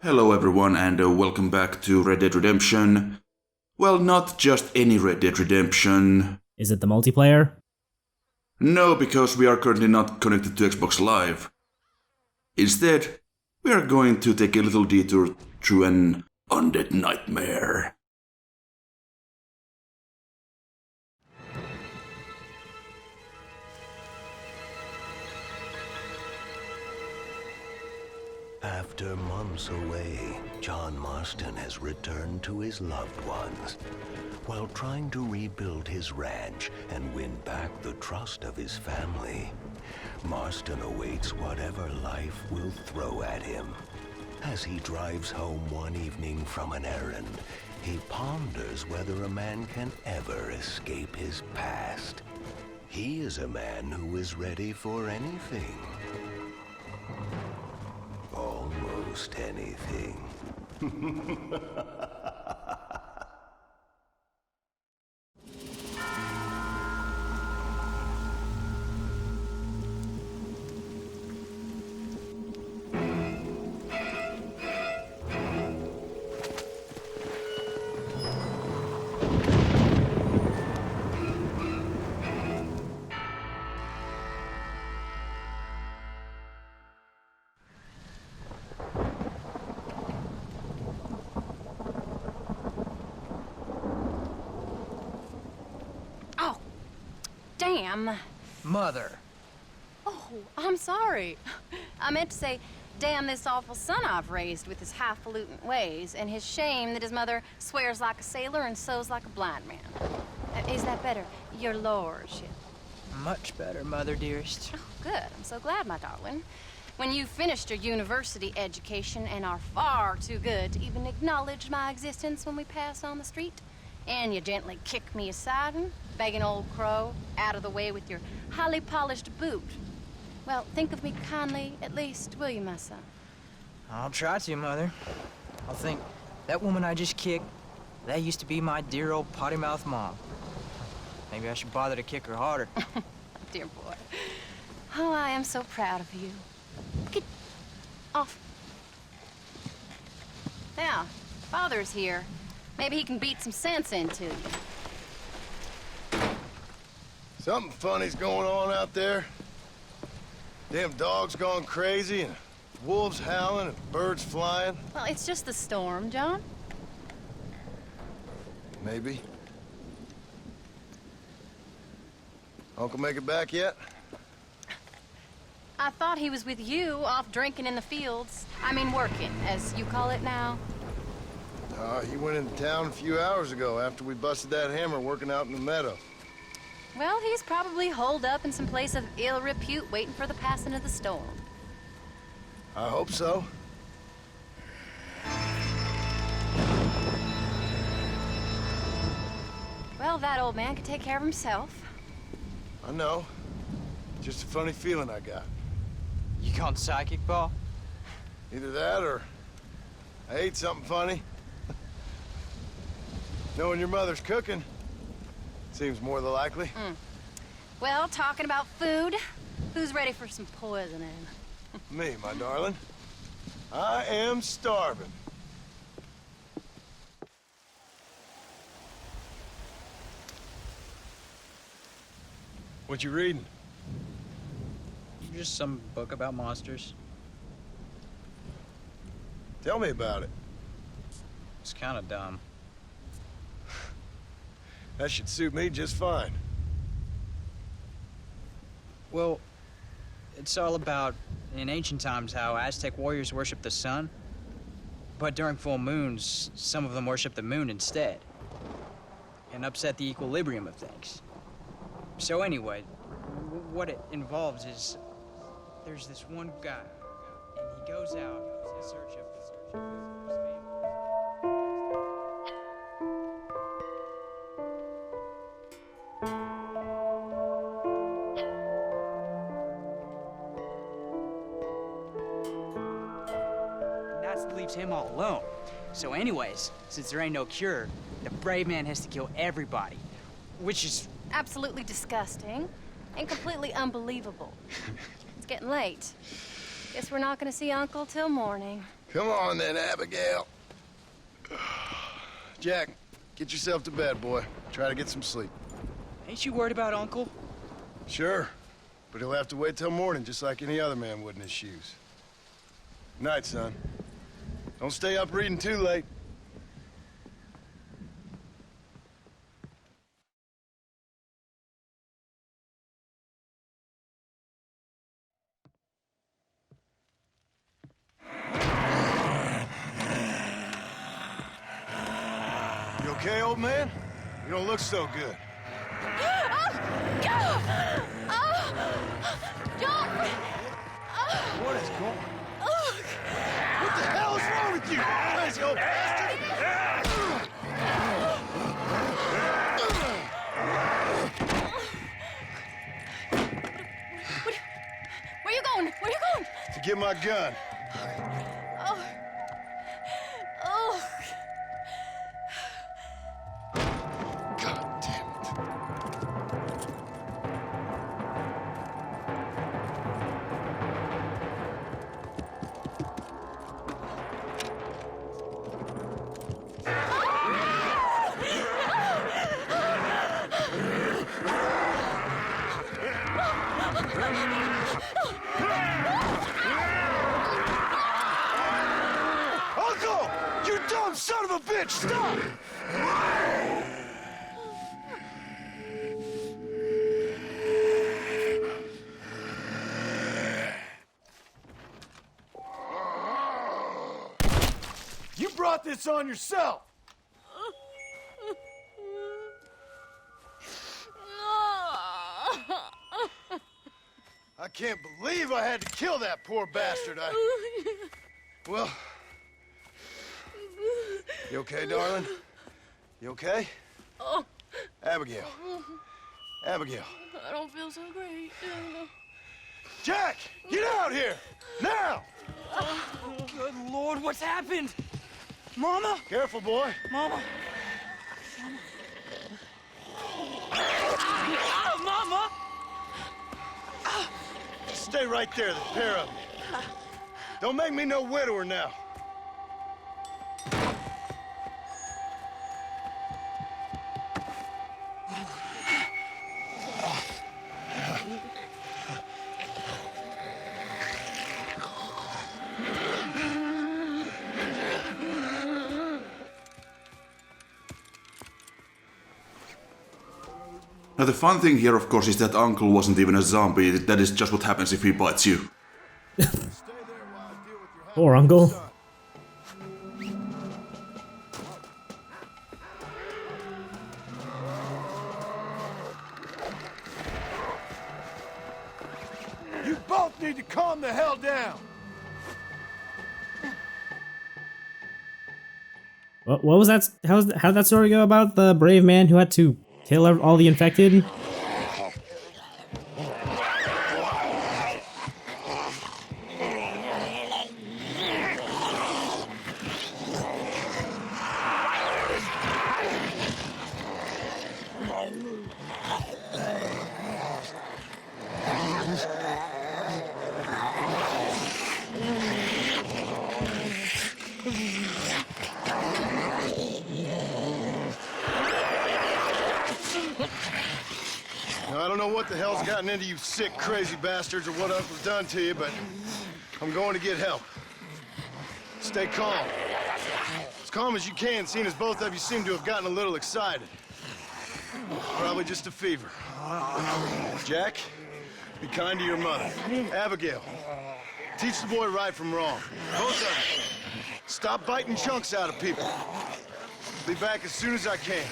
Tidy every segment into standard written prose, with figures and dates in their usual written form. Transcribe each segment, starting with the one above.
Hello everyone and welcome back to Red Dead Redemption. Well, not just any Red Dead Redemption. Is it the multiplayer? No, because we are currently not connected to Xbox Live. Instead, we are going to take a little detour through an undead nightmare. After months away, John Marston has returned to his loved ones. While trying to rebuild his ranch and win back the trust of his family, Marston awaits whatever life will throw at him. As he drives home one evening from an errand, he ponders whether a man can ever escape his past. He is a man who is ready for anything. Almost anything. Damn. Mother. Oh, I'm sorry. I meant to say, damn this awful son I've raised with his highfalutin ways, and his shame that his mother swears like a sailor and sews like a blind man. Is that better, your lordship? Much better, Mother dearest. Oh, good. I'm so glad, my darling. When you've finished your university education and are far too good to even acknowledge my existence when we pass on the street, and you gently kick me aside and begging old crow out of the way with your highly polished boot. Well, think of me kindly, at least, will you, my son? I'll try to, Mother. I'll think, that woman I just kicked, that used to be my dear old potty-mouthed mom. Maybe I should bother to kick her harder. Dear boy. Oh, I am so proud of you. Get off. Now, Father's here. Maybe he can beat some sense into you. Something funny's going on out there. Damn dogs gone crazy, and wolves howling, and birds flying. Well, it's just the storm, John. Maybe. Uncle make it back yet? I thought he was with you, off drinking in the fields. I mean, working, as you call it now. He went into town a few hours ago after we busted that hammer working out in the meadow. Well, he's probably holed up in some place of ill repute waiting for the passing of the storm. I hope so. Well, that old man could take care of himself. I know. Just a funny feeling I got. You gone psychic, Paul? Either that or I ate something funny. Knowing your mother's cooking seems more than likely. Well, talking about food, who's ready for some poisoning? Me, my darling. I am starving. What you reading? Just some book about monsters. Tell me about it. It's kind of dumb. That should suit me just fine. Well, it's all about, in ancient times, how Aztec warriors worshiped the sun. But during full moons, some of them worship the moon instead. And upset the equilibrium of things. So anyway, what it involves is, there's this one guy, and he goes out in search of his family. Nastas leaves him all alone. So anyways, since there ain't no cure, the brave man has to kill everybody, which is Absolutely disgusting and completely unbelievable. It's getting late. Guess we're not gonna see Uncle till morning. Come on then, Abigail. Jack, get yourself to bed, boy. Try to get some sleep. Ain't you worried about Uncle? Sure, but he'll have to wait till morning just like any other man would in his shoes. Night, son. Don't stay up reading too late. You okay, old man? You don't look so good. What is going on? What the hell is wrong with you? Crazy old bastard! Where you going? Where you going? To get my gun. Oh. Oh. God damn it. Uncle! You dumb son of a bitch! Stop! You brought this on yourself! I can't believe I had to kill that poor bastard. Well... You okay, darling? You okay? Oh, Abigail. Abigail. I don't feel so great. Jack! Get out here! Now! Good Lord, what's happened? Mama? Careful, boy. Mama? Mama? Stay right there, the pair of you. Don't make me no widower now. Now the fun thing here, of course, is that Uncle wasn't even a zombie. That is just what happens if he bites you. Poor Uncle. You both need to calm the hell down. What was that? How did that story go about the brave man who had to kill all the infected? Now, I don't know what the hell's gotten into you sick, crazy bastards or what Uncle's done to you, but I'm going to get help. Stay calm. As calm as you can, seeing as both of you seem to have gotten a little excited. Probably just a fever. Jack, be kind to your mother. Abigail, teach the boy right from wrong. Both of you. Stop biting chunks out of people. Be back as soon as I can.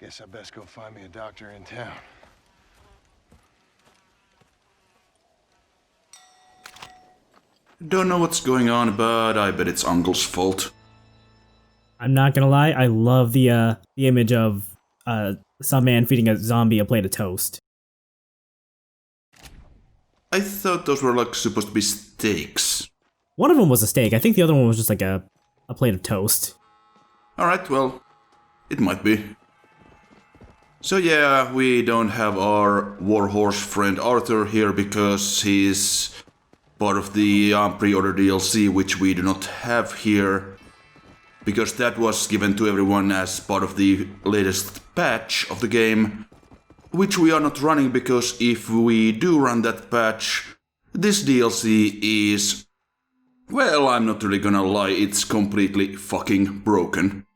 Guess I best go find me a doctor in town. Don't know what's going on, but I bet it's Uncle's fault. I'm not gonna lie, I love the image of some man feeding a zombie a plate of toast. I thought those were like supposed to be steaks. One of them was a steak. I think the other one was just like a plate of toast. Alright, well, it might be. So yeah, we don't have our warhorse friend Arthur here because he's part of the pre-order DLC, which we do not have here. Because that was given to everyone as part of the latest patch of the game, which we are not running because if we do run that patch, this DLC is... well, I'm not really gonna lie, it's completely fucking broken.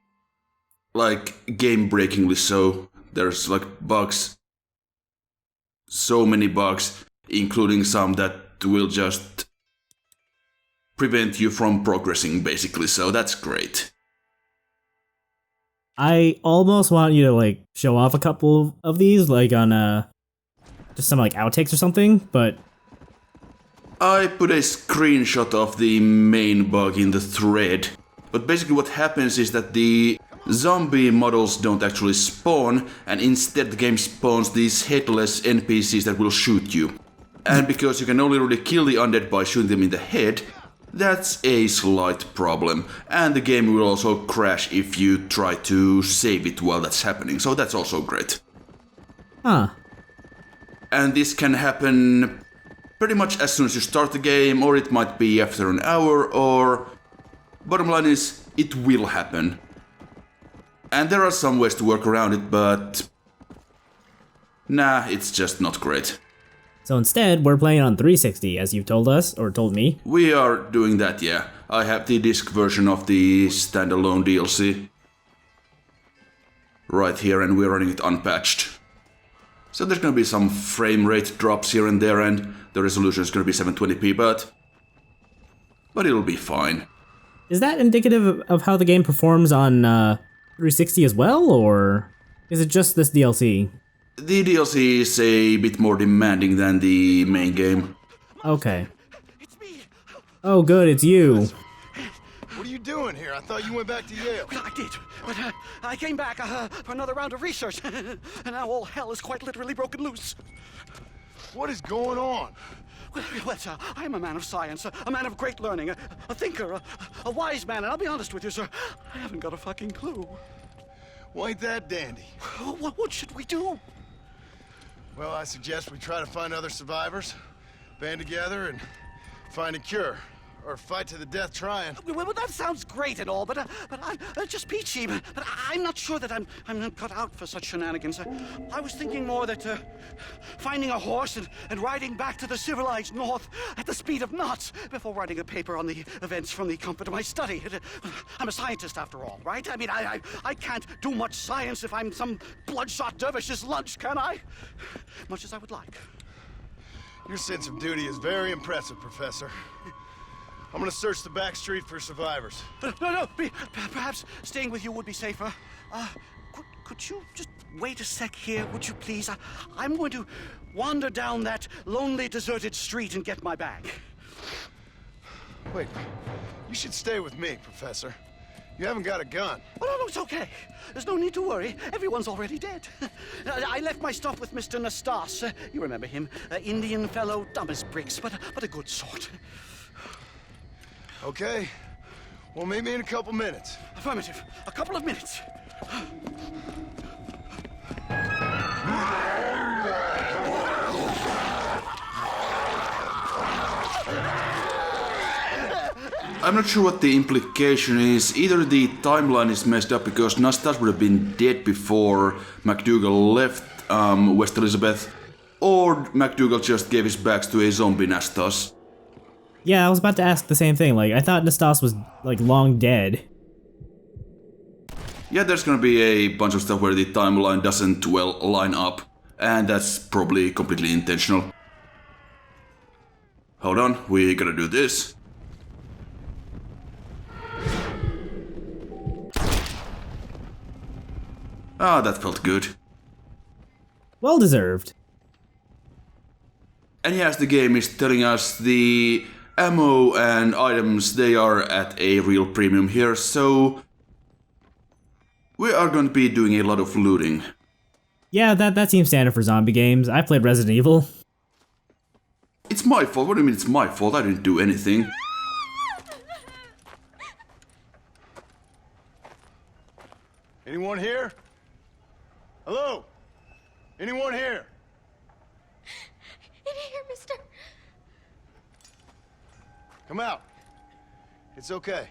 Like, game-breakingly so. There's like bugs. So many bugs, including some that will just prevent you from progressing, basically, so that's great. I almost want you to like show off a couple of these, like on just some like outtakes or something, but I put a screenshot of the main bug in the thread, but basically what happens is that the zombie models don't actually spawn, and instead the game spawns these headless NPCs that will shoot you. And because you can only really kill the undead by shooting them in the head, that's a slight problem. And the game will also crash if you try to save it while that's happening, so that's also great. huh. And this can happen pretty much as soon as you start the game, or it might be after an hour, or... bottom line is, it will happen. And there are some ways to work around it, but... nah, it's just not great. So instead, we're playing on 360, as you've told us, or told me. We are doing that, yeah. I have the disc version of the standalone DLC right here, and we're running it unpatched. So there's gonna be some frame rate drops here and there, and the resolution is gonna be 720p, but it'll be fine. Is that indicative of how the game performs on 360 as well, or is it just this DLC? The DLC is a bit more demanding than the main game. Okay. It's me. Oh good, it's you. What are you doing here? I thought you went back to Yale. Well, I did, but I came back for another round of research, and now all hell is quite literally broken loose. What is going on? Well, sir, I am a man of science, a man of great learning, a thinker, a wise man, and I'll be honest with you, sir, I haven't got a fucking clue. Well, ain't that dandy? What should we do? Well, I suggest we try to find other survivors, band together, and find a cure. Or fight to the death trying. Well, that sounds great and all, but I'm just peachy. But I'm not sure that I'm not cut out for such shenanigans. I was thinking more that finding a horse and riding back to the civilized north at the speed of knots before writing a paper on the events from the comfort of my study. I'm a scientist after all, right? I mean, I can't do much science if I'm some bloodshot dervish's lunch, can I? Much as I would like. Your sense of duty is very impressive, Professor. I'm gonna search the back street for survivors. No, perhaps staying with you would be safer. Could you just wait a sec here, would you please? I'm going to wander down that lonely, deserted street and get my bag. Wait, you should stay with me, Professor. You haven't got a gun. Oh, no, it's okay. There's no need to worry. Everyone's already dead. I left my stuff with Mr. Nastas. You remember him. Indian fellow, dumb as bricks, but a good sort. Okay. Well, meet me in a couple minutes. Affirmative. A couple of minutes. I'm not sure what the implication is. Either the timeline is messed up because Nastas would have been dead before MacDougal left West Elizabeth, or MacDougal just gave his bags to a zombie Nastas. Yeah, I was about to ask the same thing. Like, I thought Nastas was, like, long dead. Yeah, there's gonna be a bunch of stuff where the timeline doesn't, well, line up. And that's probably completely intentional. Hold on, we gotta do this. Ah, that felt good. Well deserved. And yes, the game is telling us the ammo and items, they are at a real premium here, so we are going to be doing a lot of looting. Yeah, that seems standard for zombie games. I played Resident Evil. It's my fault. What do you mean it's my fault? I didn't do anything. Anyone here? Hello? Anyone here? In here, mister. Come out. It's okay.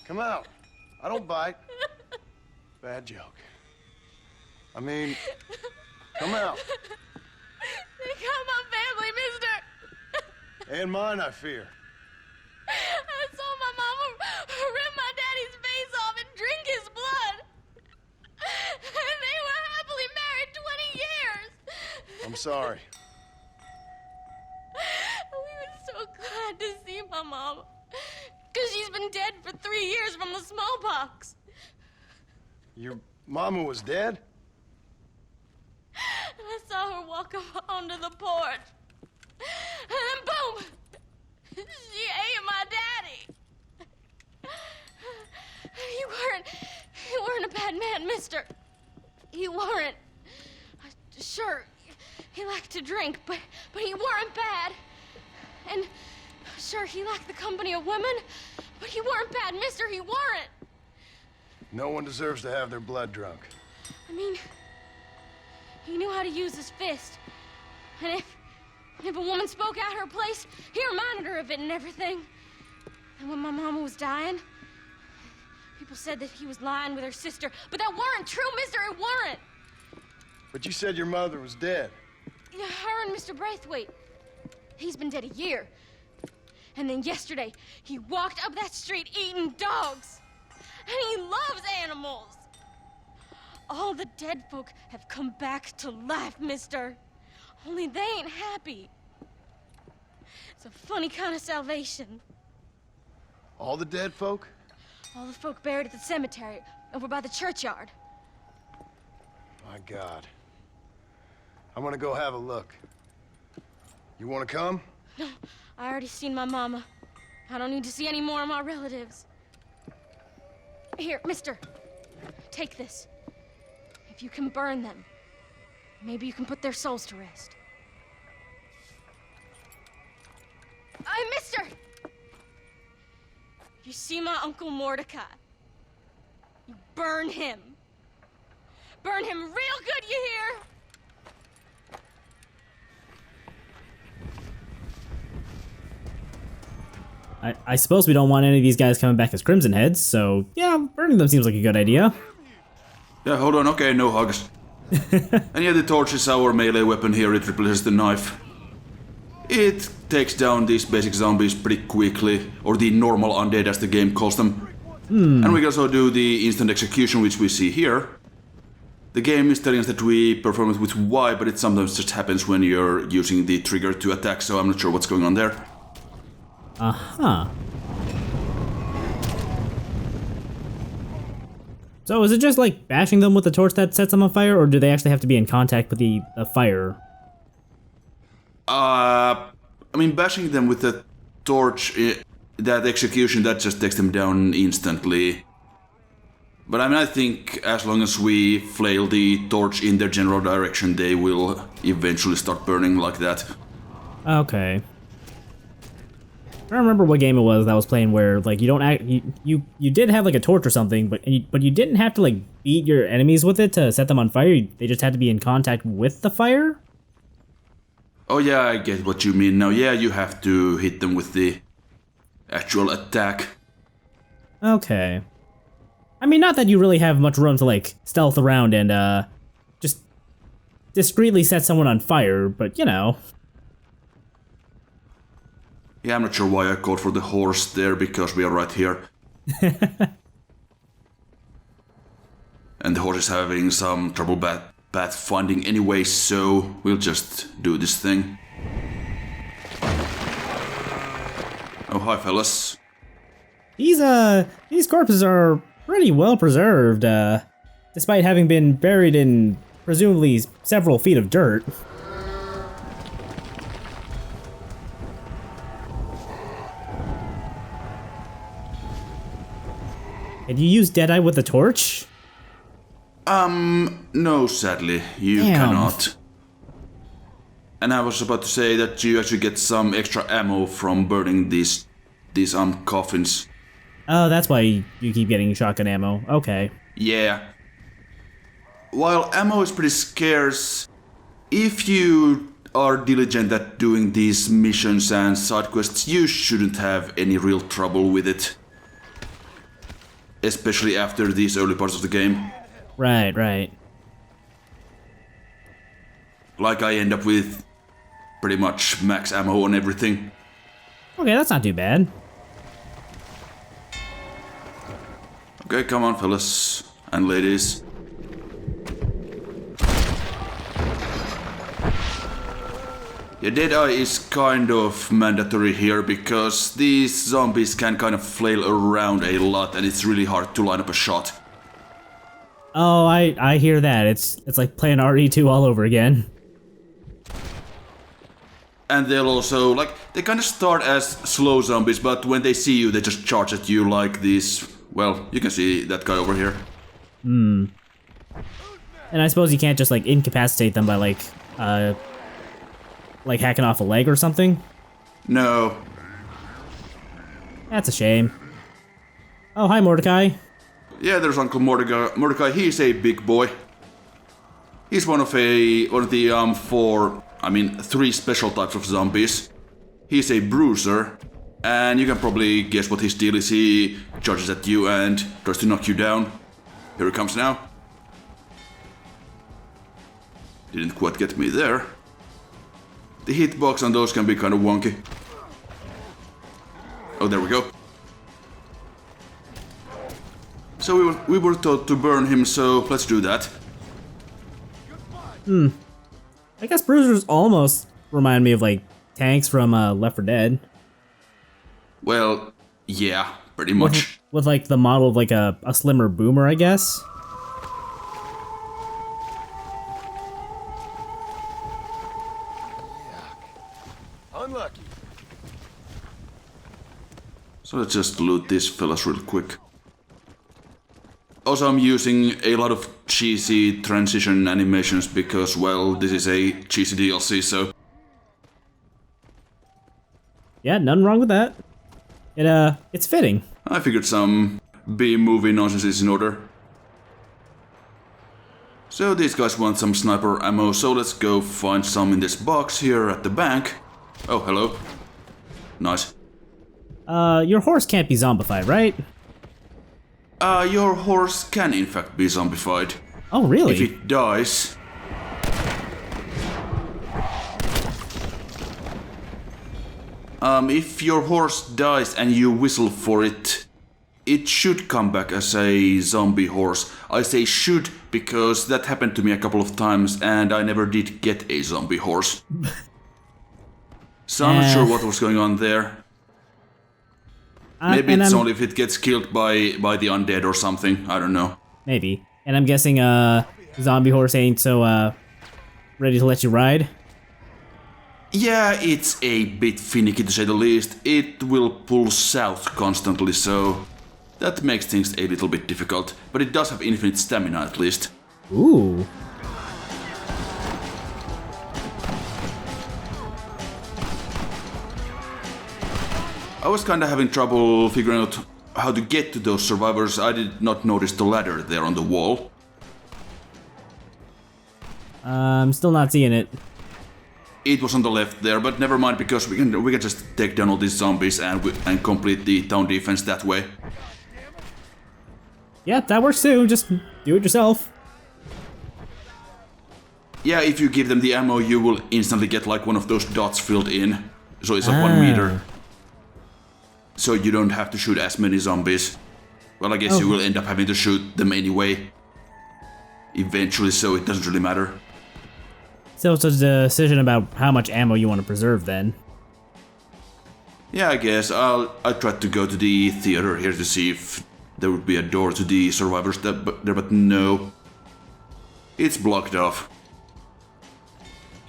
Come out. I don't bite. Bad joke. I mean, come out. They got my family, mister. And mine, I fear. I saw my mama rip my daddy's face off and drink his blood. And they were happily married 20 years. I'm sorry. We were so glad to see my mama. Because she's been dead for 3 years from the smallpox. Your mama was dead? And I saw her walk up onto the porch. And then boom! She ate my daddy. You weren't a bad man, mister. You weren't. Sure, he liked to drink, but he weren't bad. And sure, he liked the company of women, but he weren't bad, mister, he weren't. No one deserves to have their blood drunk. I mean, he knew how to use his fist. And if a woman spoke out her place, he reminded her of it and everything. And when my mama was dying, people said that he was lying with her sister, but that weren't true, mister, it weren't. But you said your mother was dead. Yeah, her and Mr. Braithwaite. He's been dead a year. And then yesterday, he walked up that street eating dogs. And he loves animals. All the dead folk have come back to life, mister. Only they ain't happy. It's a funny kind of salvation. All the dead folk? All the folk buried at the cemetery over by the churchyard. My God. I'm gonna go have a look. You wanna come? No, I already seen my mama. I don't need to see any more of my relatives. Here, mister, take this. If you can burn them, maybe you can put their souls to rest. Mister! You see my Uncle Mordecai? You burn him. Burn him real good, you hear? I suppose we don't want any of these guys coming back as Crimson Heads, so yeah, burning them seems like a good idea. Yeah, hold on, okay, no hugs. And yeah, the torch is our melee weapon here, it replaces the knife. It takes down these basic zombies pretty quickly, or the normal undead as the game calls them. And we can also do the instant execution, which we see here. The game is telling us that we perform it with Y, but it sometimes just happens when you're using the trigger to attack, so I'm not sure what's going on there. Uh-huh. So is it just like bashing them with the torch that sets them on fire, or do they actually have to be in contact with the fire? I mean, bashing them with the torch, that execution, that just takes them down instantly. But I mean, I think as long as we flail the torch in their general direction, they will eventually start burning like that. Okay. I don't remember what game it was that I was playing where like you don't act you did have like a torch or something, but you didn't have to like beat your enemies with it to set them on fire. They just had to be in contact with the fire. Oh yeah, I get what you mean now. Yeah, you have to hit them with the actual attack. Okay. I mean, not that you really have much room to like stealth around and just discreetly set someone on fire, but you know. Yeah, I'm not sure why I called for the horse there, because we are right here. And the horse is having some trouble path finding anyway, so we'll just do this thing. Oh, hi fellas. These corpses are pretty well preserved, despite having been buried in presumably several feet of dirt. And you use Deadeye with a torch? No, sadly, you Damn. cannot. And I was about to say that you actually get some extra ammo from burning these coffins. Oh, that's why you keep getting shotgun ammo. Okay. Yeah. While ammo is pretty scarce, if you are diligent at doing these missions and side quests, you shouldn't have any real trouble with it. Especially after these early parts of the game. Right, right. Like I end up with pretty much max ammo on everything. Okay, that's not too bad. Okay, come on, fellas and ladies. Yeah, Deadeye is kind of mandatory here because these zombies can kind of flail around a lot and it's really hard to line up a shot. Oh, I hear that. It's like playing RE2 all over again. And they'll also, like, they kind of start as slow zombies, but when they see you, they just charge at you like these. Well, you can see that guy over here. And I suppose you can't just like incapacitate them by like hacking off a leg or something? No. That's a shame. Oh, hi Mordecai. Yeah, there's Uncle Mordecai. Mordecai, he's a big boy. He's one of the three special types of zombies. He's a bruiser, and you can probably guess what his deal is. He charges at you and tries to knock you down. Here he comes now. Didn't quite get me there. The hitbox on those can be kind of wonky. Oh, there we go. So we were told to burn him, so let's do that. I guess bruisers almost remind me of like tanks from Left 4 Dead. Well, yeah, pretty much. With like the model of like a slimmer boomer, I guess. Unlucky. So let's just loot these fellas real quick. Also, I'm using a lot of cheesy transition animations because, well, this is a cheesy DLC, so... Yeah, nothing wrong with that. It's fitting. I figured some B-movie nonsense is in order. So these guys want some sniper ammo, so let's go find some in this box here at the bank. Oh, hello. Nice. Your horse can't be zombified, right? Your horse can in fact be zombified. Oh, really? If it dies... if your horse dies and you whistle for it, it should come back as a zombie horse. I say should because that happened to me a couple of times and I never did get a zombie horse. So I'm not sure what was going on there. Maybe it's only if it gets killed by the undead or something. I don't know. Maybe. And I'm guessing zombie horse ain't so ready to let you ride. Yeah, it's a bit finicky to say the least. It will pull south constantly, so that makes things a little bit difficult. But it does have infinite stamina at least. Ooh. I was kinda having trouble figuring out how to get to those survivors. I did not notice the ladder there on the wall. I'm still not seeing it. It was on the left there, but never mind because we can just take down all these zombies and complete the town defense that way. Yeah, that works too. Just do it yourself. Yeah, if you give them the ammo, you will instantly get like one of those dots filled in. So it's like 1 meter. So you don't have to shoot as many zombies. Well, I guess you will end up having to shoot them anyway. Eventually, so it doesn't really matter. So it's a decision about how much ammo you want to preserve then. Yeah, I guess I tried to go to the theater here to see if there would be a door to the survivors there, but no. It's blocked off.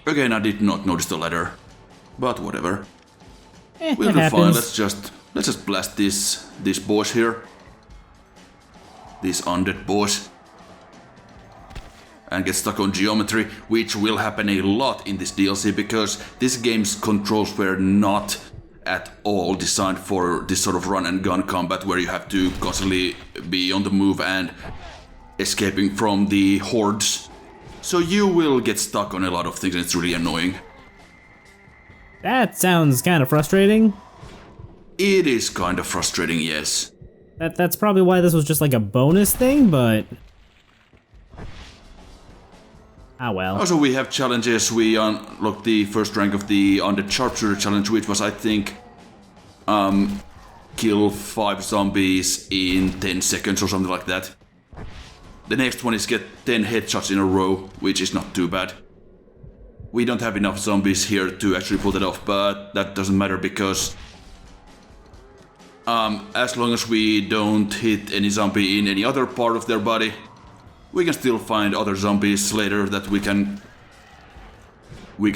Again, I did not notice the ladder. But whatever. We'll do fine. Let's just blast these boys here. These undead boys. and get stuck on geometry, which will happen a lot in this DLC because this game's controls were not at all designed for this sort of run and gun combat where you have to constantly be on the move and escaping from the hordes. So you will get stuck on a lot of things and it's really annoying. That sounds kind of frustrating. It is kind of frustrating, yes. That's probably why this was just like a bonus thing, but... Ah well. Also, we have challenges. We unlocked the first rank of the Undead Sharpshooter challenge, which was, I think, kill 5 zombies in 10 seconds or something like that. The next one is get 10 headshots in a row, which is not too bad. We don't have enough zombies here to actually pull that off, but that doesn't matter because as long as we don't hit any zombie in any other part of their body, we can still find other zombies later that we can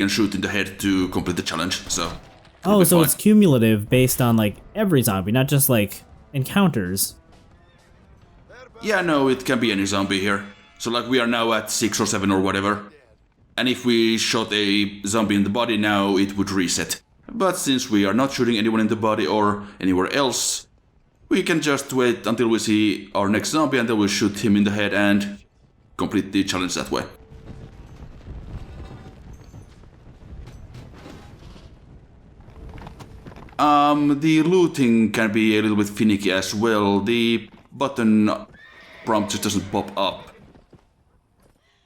shoot in the head to complete the challenge. So. Oh, so it's cumulative based on like every zombie, not just like encounters. Yeah, no, it can be any zombie here. So like we are now at 6 or 7 or whatever. And if we shot a zombie in the body now, it would reset. But since we are not shooting anyone in the body or anywhere else, we can just wait until we see our next zombie and then we'll shoot him in the head and complete the challenge that way. The looting can be a little bit finicky as well. The button prompt just doesn't pop up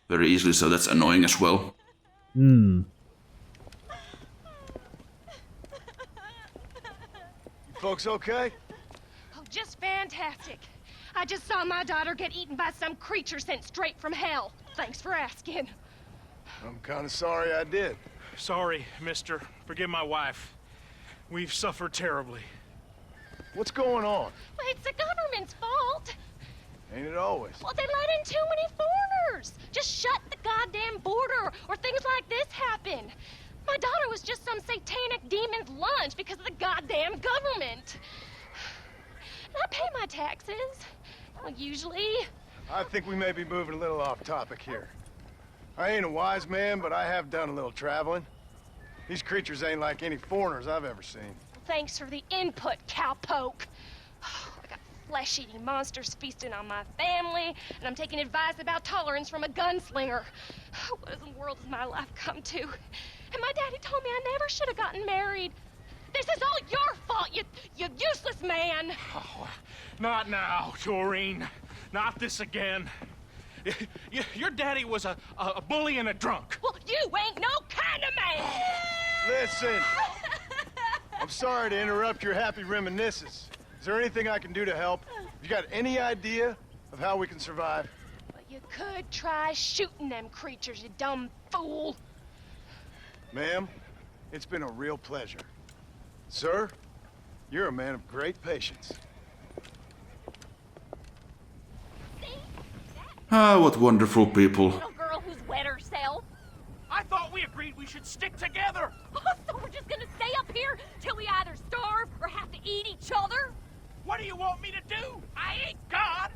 very easily, so that's annoying as well. You folks okay? Oh, just fantastic. I just saw my daughter get eaten by some creature sent straight from hell. Thanks for asking. I'm kind of sorry I did. Sorry, mister. Forgive my wife. We've suffered terribly. What's going on? Well, it's the government's fault. Ain't it always? Well, they let in too many foreigners. Just shut the goddamn border, or things like this happen. My daughter was just some satanic demon's lunch because of the goddamn government. I pay my taxes. Well, usually. I think we may be moving a little off topic here. I ain't a wise man, but I have done a little traveling. These creatures ain't like any foreigners I've ever seen. Thanks for the input, cowpoke. I got flesh-eating monsters feasting on my family, and I'm taking advice about tolerance from a gunslinger. What in the world has my life come to? And my daddy told me I never should have gotten married. This is all your fault, you useless man! Oh, not now, Doreen. Not this again. Your daddy was a bully and a drunk. Well, you ain't no kind of man! Listen! I'm sorry to interrupt your happy reminiscences. Is there anything I can do to help? You got any idea of how we can survive? Well, you could try shooting them creatures, you dumb fool. Ma'am, it's been a real pleasure. Sir, you're a man of great patience. Ah, what wonderful people. Little girl who's wet herself. I thought we agreed we should stick together. Oh, so we're just gonna stay up here till we either starve or have to eat each other? What do you want me to do? I ain't God.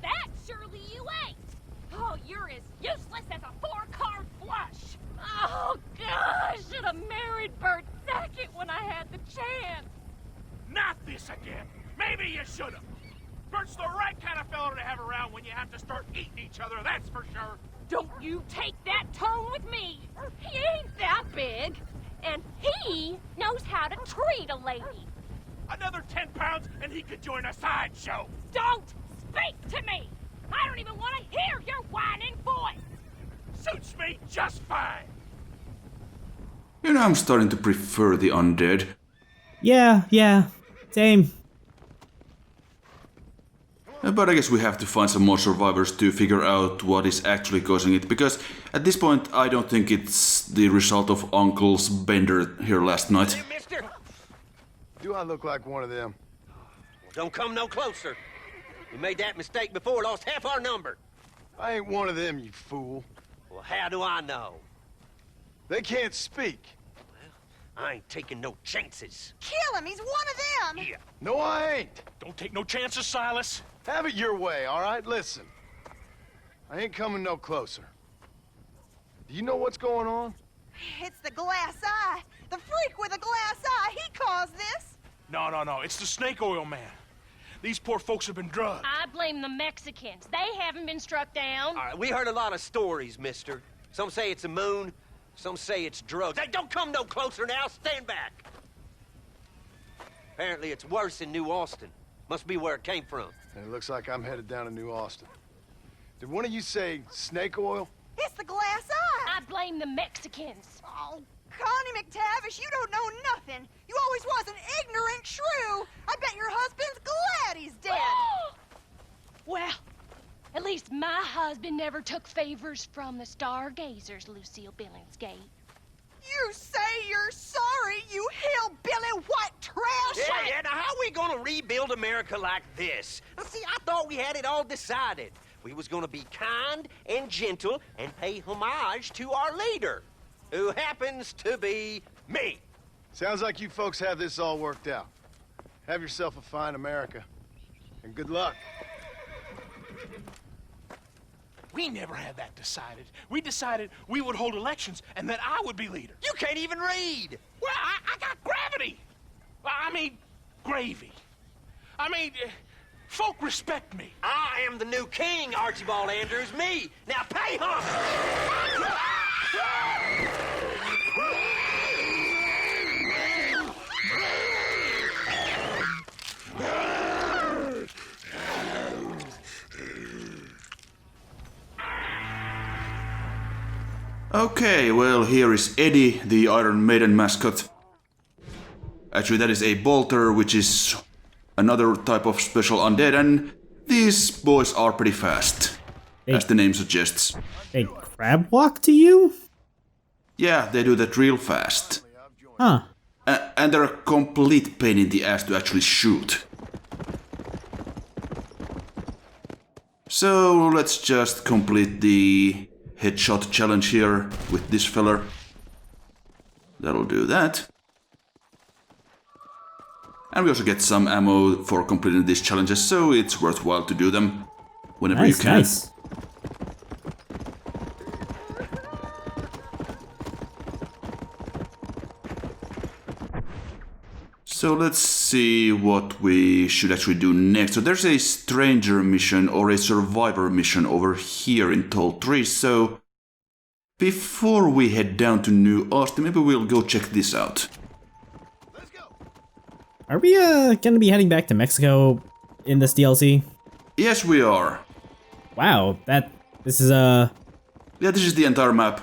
That surely you ain't. Oh, you're as useless as a 4-card flush. Oh, God, I should have married Bert Sackett when I had the chance. Not this again. Maybe you should have. Bert's the right kind of fellow to have around when you have to start eating each other, that's for sure. Don't you take that tone with me. He ain't that big. And he knows how to treat a lady. Another 10 pounds and he could join a sideshow. Don't speak to me. I don't even want to hear your whining voice. Suits me just fine. You know, I'm starting to prefer the undead. Yeah, same. But I guess we have to find some more survivors to figure out what is actually causing it, because at this point I don't think it's the result of Uncle's bender here last night. Hey, mister! Do I look like one of them? Don't come no closer. You made that mistake before, lost half our number. I ain't one of them, you fool. Well, how do I know? They can't speak. I ain't taking no chances. Kill him! He's one of them! Yeah. No, I ain't. Don't take no chances, Silas. Have it your way, all right? Listen. I ain't coming no closer. Do you know what's going on? It's the glass eye. The freak with the glass eye. He caused this. No. It's the snake oil man. These poor folks have been drugged. I blame the Mexicans. They haven't been struck down. All right, we heard a lot of stories, mister. Some say it's a moon, some say it's drugs. Hey, don't come no closer now, stand back. Apparently it's worse in New Austin. Must be where it came from. And it looks like I'm headed down to New Austin. Did one of you say snake oil? It's the glass eye. I blame the Mexicans. Oh, Connie McTavish, you don't know nothing. You always was an ignorant shrew. I bet your husband's glad he's dead. Well, at least my husband never took favors from the stargazers, Lucille Billingsgate. You say you're sorry, you hillbilly white trash. Yeah, now how we gonna rebuild America like this? Now, see, I thought we had it all decided. We was gonna be kind and gentle and pay homage to our leader, who happens to be me. Sounds like you folks have this all worked out. Have yourself a fine America, and good luck. We never had that decided. We decided we would hold elections and that I would be leader. You can't even read. Well, I got gravity. I mean, gravy. I mean, folk respect me. I am the new king, Archibald Andrews, me. Now pay homage. Okay, well, here is Eddie, the Iron Maiden mascot. Actually, that is a bolter, which is another type of special undead, and these boys are pretty fast, as the name suggests. They crab walk to you? Yeah, they do that real fast. Huh. And they're a complete pain in the ass to actually shoot. So let's just complete the headshot challenge here with this feller. That'll do that. And we also get some ammo for completing these challenges, so it's worthwhile to do them whenever you can. Nice. So let's see what we should actually do next. So there's a stranger mission or a survivor mission over here in Tall Trees. So before we head down to New Austin, maybe we'll go check this out. Let's go. Are we gonna be heading back to Mexico in this DLC? Yes, we are. Wow, this is Yeah, this is the entire map.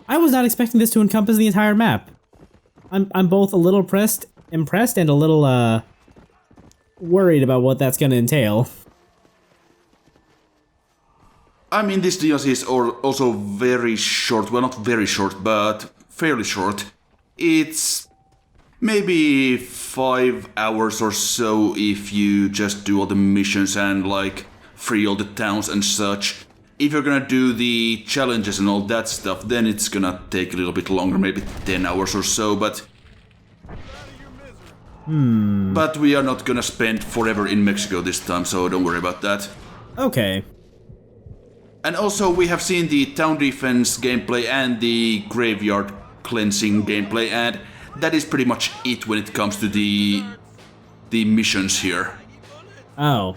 I was not expecting this to encompass the entire map. I'm both a little impressed and a little worried about what that's gonna entail. I mean, this DLC is also very short. Well, not very short, but fairly short. It's maybe 5 hours or so if you just do all the missions and like free all the towns and such. If you're gonna do the challenges and all that stuff, then it's gonna take a little bit longer, maybe 10 hours or so, but But we are not gonna spend forever in Mexico this time, so don't worry about that. Okay. And also, we have seen the town defense gameplay and the graveyard cleansing gameplay, and that is pretty much it when it comes to the missions here. Oh.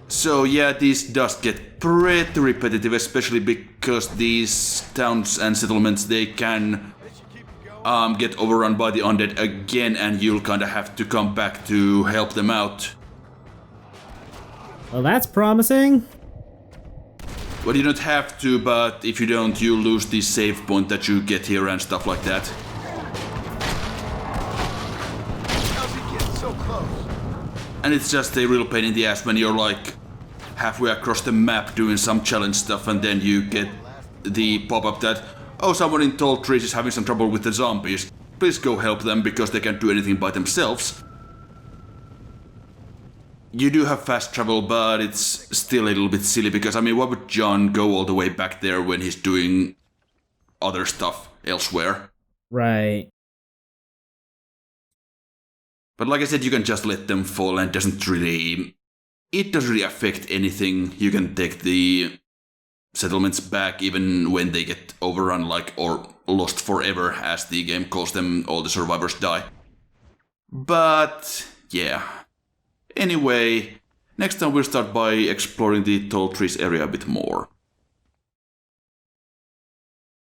So yeah, this does get pretty repetitive, especially because these towns and settlements, they can get overrun by the undead again, and you'll kinda have to come back to help them out. Well, that's promising. Well, you don't have to, but if you don't, you lose the save point that you get here and stuff like that. How's he getting so close? And it's just a real pain in the ass when you're like halfway across the map doing some challenge stuff, and then you get the pop-up that, oh, someone in Tall Trees is having some trouble with the zombies. Please go help them because they can't do anything by themselves. You do have fast travel, but it's still a little bit silly because, I mean, why would John go all the way back there when he's doing other stuff elsewhere? Right. But like I said, you can just let them fall and it doesn't really it doesn't really affect anything. You can take the settlements back even when they get overrun, like, or lost forever, as the game calls them. All the survivors die. But yeah. Anyway, next time we'll start by exploring the tall trees area a bit more.